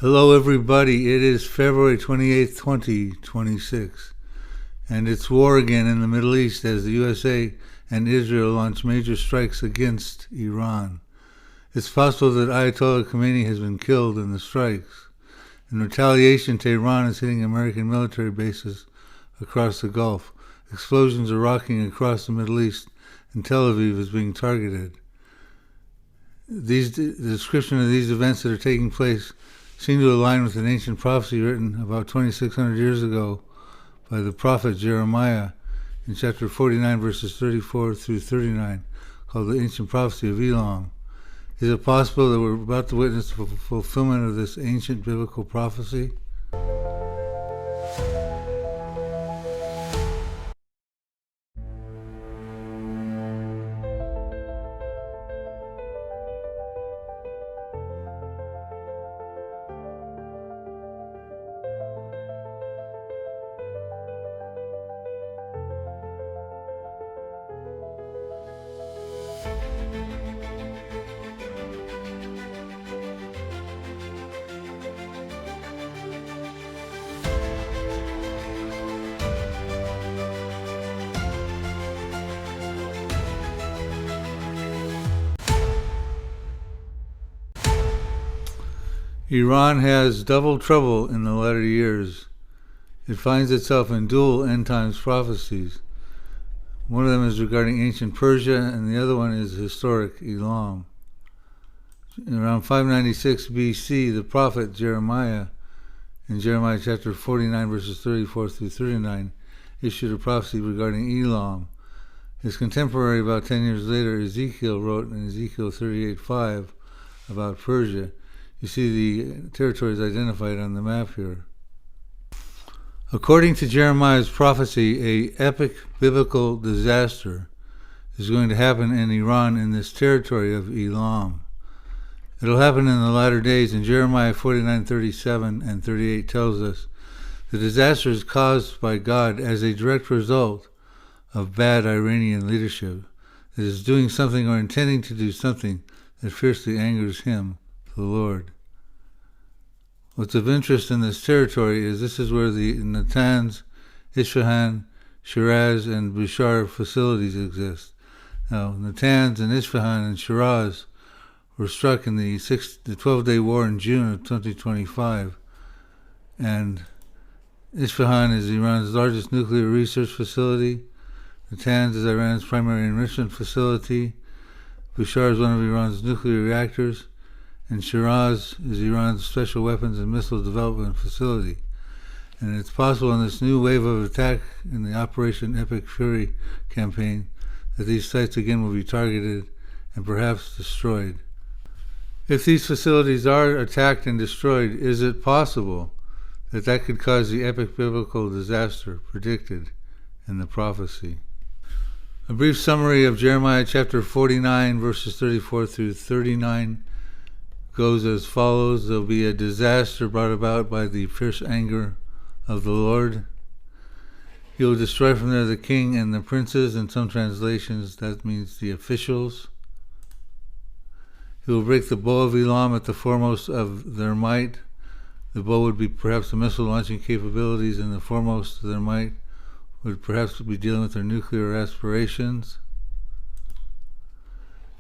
Hello everybody, it is February 28th, 2026, and it's war again in the Middle East as the USA and Israel launch major strikes against Iran. It's possible that Ayatollah Khamenei has been killed in the strikes. In retaliation, Tehran is hitting American military bases across the Gulf. Explosions are rocking across the Middle East, and Tel Aviv is being targeted. The description of these events that are taking place seem to align with an ancient prophecy written about 2,600 years ago by the prophet Jeremiah in chapter 49, verses 34 through 39, called the ancient prophecy of Elam. Is it possible that we're about to witness the fulfillment of this ancient biblical prophecy? Iran has double trouble in the latter years. It finds itself in dual end times prophecies. One of them is regarding ancient Persia, and the other one is historic Elam. Around 596 BC, the prophet Jeremiah, in Jeremiah chapter 49, verses 34 through 39, issued a prophecy regarding Elam. His contemporary, about 10 years later, Ezekiel, wrote in Ezekiel 38:5 about Persia. You see the territories identified on the map here. According to Jeremiah's prophecy, an epic biblical disaster is going to happen in Iran in this territory of Elam. It'll happen in the latter days, and Jeremiah 49:37 and 38 tells us the disaster is caused by God as a direct result of bad Iranian leadership that is doing something or intending to do something that fiercely angers him, the Lord. What's of interest in this territory is this is where the Natanz, Isfahan, Shiraz, and Bushehr facilities exist. Now, Natanz and Isfahan and Shiraz were struck in the 12-day war in June of 2025, and Isfahan is Iran's largest nuclear research facility. Natanz is Iran's primary enrichment facility. Bushehr is one of Iran's nuclear reactors. And Shiraz is Iran's special weapons and missile development facility. And it's possible in this new wave of attack in the Operation Epic Fury campaign that these sites again will be targeted and perhaps destroyed. If these facilities are attacked and destroyed, is it possible that that could cause the epic biblical disaster predicted in the prophecy? A brief summary of Jeremiah chapter 49, verses 34 through 39 goes as follows. There'll be a disaster brought about by the fierce anger of the Lord. He will destroy from there the king and the princes. In some translations, that means the officials. He will break the bow of Elam at the foremost of their might. The bow would be perhaps the missile launching capabilities, and the foremost of their might would perhaps be dealing with their nuclear aspirations.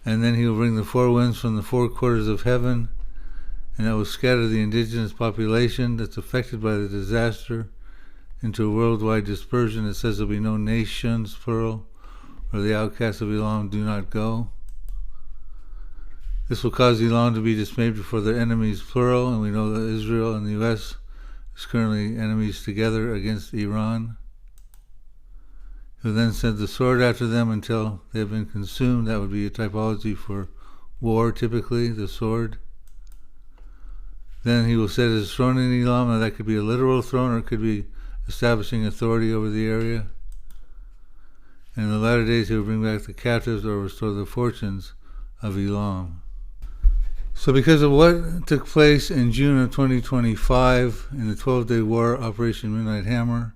And then he will bring the four winds from the four quarters of heaven, and that will scatter the indigenous population that's affected by the disaster into a worldwide dispersion. It says there'll be no nations, plural, where the outcasts of Elam do not go. This will cause Elam to be dismayed before their enemies, plural, and we know that Israel and the U.S. is currently enemies together against Iran. He will then send the sword after them until they have been consumed. That would be a typology for war, typically, the sword. Then he will set his throne in Elam. Now that could be a literal throne, or it could be establishing authority over the area. And in the latter days he will bring back the captives or restore the fortunes of Elam. So because of what took place in June of 2025 in the 12-day war, Operation Midnight Hammer,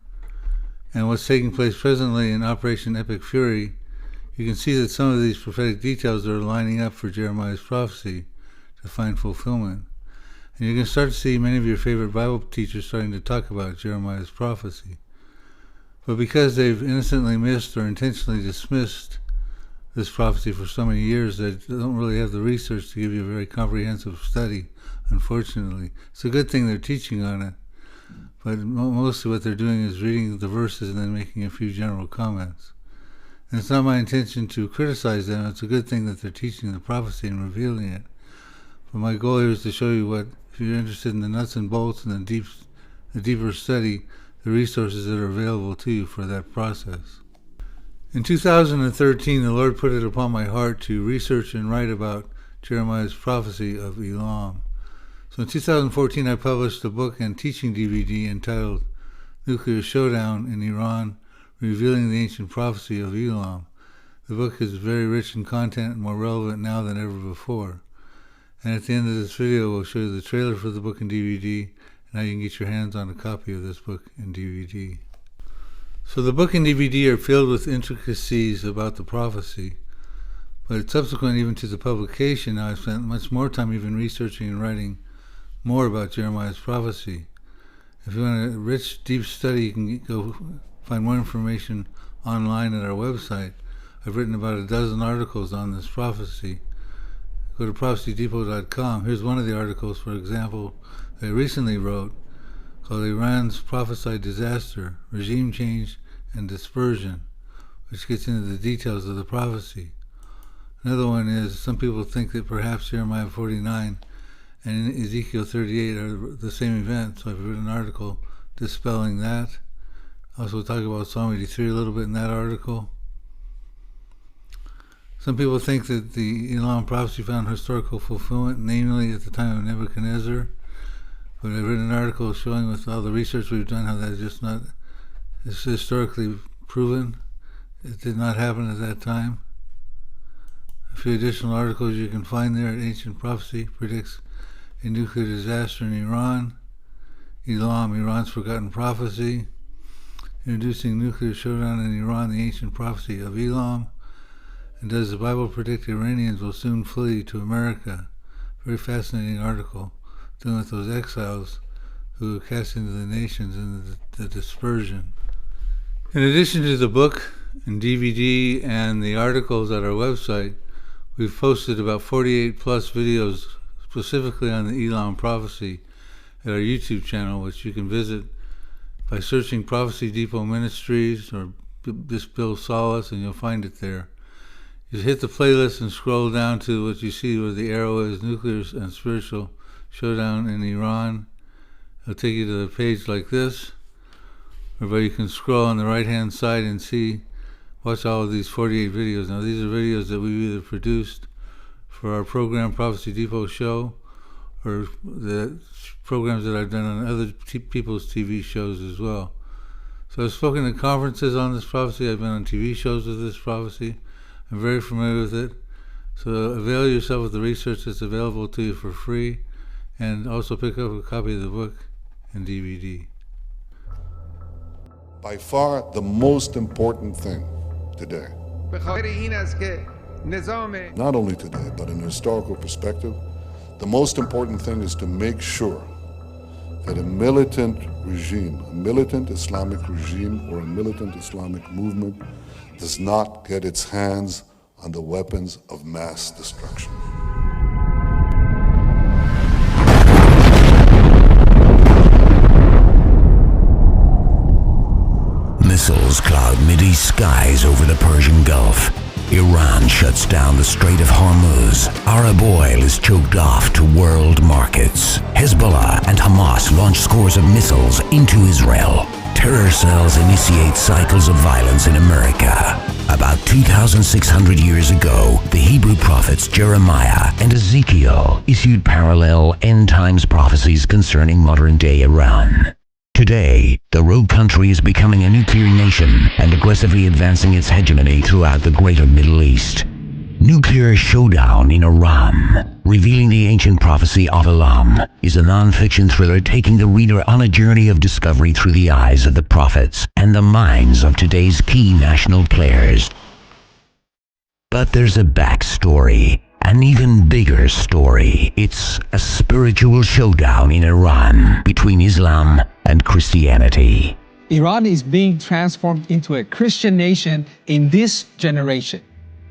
and what's taking place presently in Operation Epic Fury, you can see that some of these prophetic details are lining up for Jeremiah's prophecy to find fulfillment. And you can start to see many of your favorite Bible teachers starting to talk about Jeremiah's prophecy. But because they've innocently missed or intentionally dismissed this prophecy for so many years, they don't really have the research to give you a very comprehensive study, unfortunately. It's a good thing they're teaching on it, but mostly what they're doing is reading the verses and then making a few general comments. And it's not my intention to criticize them. It's a good thing that they're teaching the prophecy and revealing it. But my goal here is to show you what, if you're interested in the nuts and bolts and the deeper study, the resources that are available to you for that process. In 2013, the Lord put it upon my heart to research and write about Jeremiah's prophecy of Elam. So in 2014, I published a book and teaching DVD entitled Nuclear Showdown in Iran, Revealing the Ancient Prophecy of Elam. The book is very rich in content and more relevant now than ever before. And at the end of this video, we'll show you the trailer for the book and DVD and how you can get your hands on a copy of this book and DVD. So the book and DVD are filled with intricacies about the prophecy, but subsequent even to the publication, I've spent much more time even researching and writing more about Jeremiah's prophecy. If you want a rich, deep study, you can go find more information online at our website. I've written about a dozen articles on this prophecy. Go to prophecydepot.com. Here's one of the articles, for example, that I recently wrote, called Iran's Prophesied Disaster, Regime Change and Dispersion, which gets into the details of the prophecy. Another one is, some people think that perhaps Jeremiah 49 and Ezekiel 38 are the same event, so I've written an article dispelling that. Also we'll talk about Psalm 83 a little bit in that article. Some people think that the Elam prophecy found historical fulfillment, namely at the time of Nebuchadnezzar. But I've written an article showing with all the research we've done how that's just not, it's historically proven. It did not happen at that time. A few additional articles you can find there at Ancient Prophecy Predicts a Nuclear Disaster in Iran. Elam, Iran's Forgotten Prophecy. Introducing Nuclear Showdown in Iran, the Ancient Prophecy of Elam. And does the Bible predict Iranians will soon flee to America? Very fascinating article dealing with those exiles who were cast into the nations and the dispersion. In addition to the book and DVD and the articles at our website, we've posted about 48 plus videos specifically on the Elam prophecy at our YouTube channel, which you can visit by searching Prophecy Depot Ministries or just Bill Salus, and you'll find it there. You hit the playlist and scroll down to what you see where the arrow is, Nuclear and Spiritual Showdown in Iran. It'll take you to the page like this, whereby you can scroll on the right hand side and watch all of these 48 videos. Now these are videos that we've either produced for our program Prophecy Depot show, or the programs that I've done on other people's TV shows as well. So I've spoken at conferences on this prophecy. I've been on TV shows with this prophecy. I'm very familiar with it. So avail yourself of the research that's available to you for free, and also pick up a copy of the book and DVD. By far the most important thing today, not only today, but in a historical perspective, the most important thing is to make sure that a militant regime, a militant Islamic regime or a militant Islamic movement does not get its hands on the weapons of mass destruction. Missiles cloud Mideast skies over the Persian Gulf. Iran shuts down the Strait of Hormuz. Arab oil is choked off to world markets. Hezbollah and Hamas launch scores of missiles into Israel. Terror cells initiate cycles of violence in America. About 2,600 years ago, the Hebrew prophets Jeremiah and Ezekiel issued parallel end times prophecies concerning modern-day Iran. Today, the rogue country is becoming a nuclear nation and aggressively advancing its hegemony throughout the greater Middle East. Nuclear Showdown in Iran, Revealing the Ancient Prophecy of Elam, is a non-fiction thriller taking the reader on a journey of discovery through the eyes of the prophets and the minds of today's key national players. But there's a backstory. An even bigger story. It's a spiritual showdown in Iran between Islam and Christianity. Iran is being transformed into a Christian nation in this generation.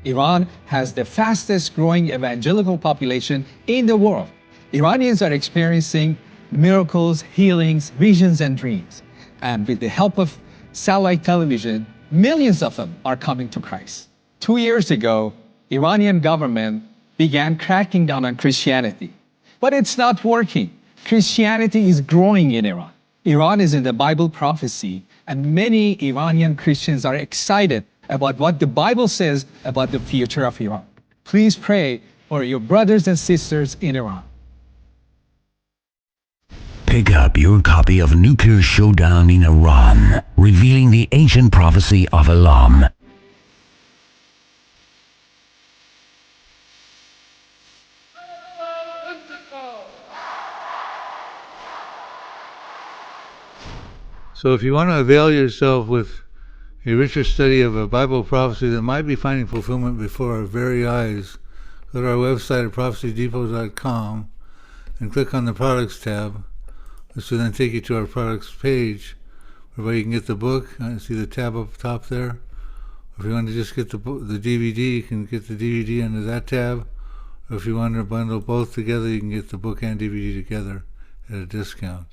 Iran has the fastest growing evangelical population in the world. Iranians are experiencing miracles, healings, visions, and dreams. And with the help of satellite television, millions of them are coming to Christ. 2 years ago, Iranian government began cracking down on Christianity. But it's not working. Christianity is growing in Iran. Iran is in the Bible prophecy, and many Iranian Christians are excited about what the Bible says about the future of Iran. Please pray for your brothers and sisters in Iran. Pick up your copy of Nuclear Showdown in Iran, revealing the ancient prophecy of Elam. So if you want to avail yourself with a richer study of a Bible prophecy that might be finding fulfillment before our very eyes, go to our website at prophecydepot.com and click on the products tab. This will then take you to our products page where you can get the book. See the tab up top there? Or if you want to just get the DVD, you can get the DVD under that tab. Or if you want to bundle both together, you can get the book and DVD together at a discount.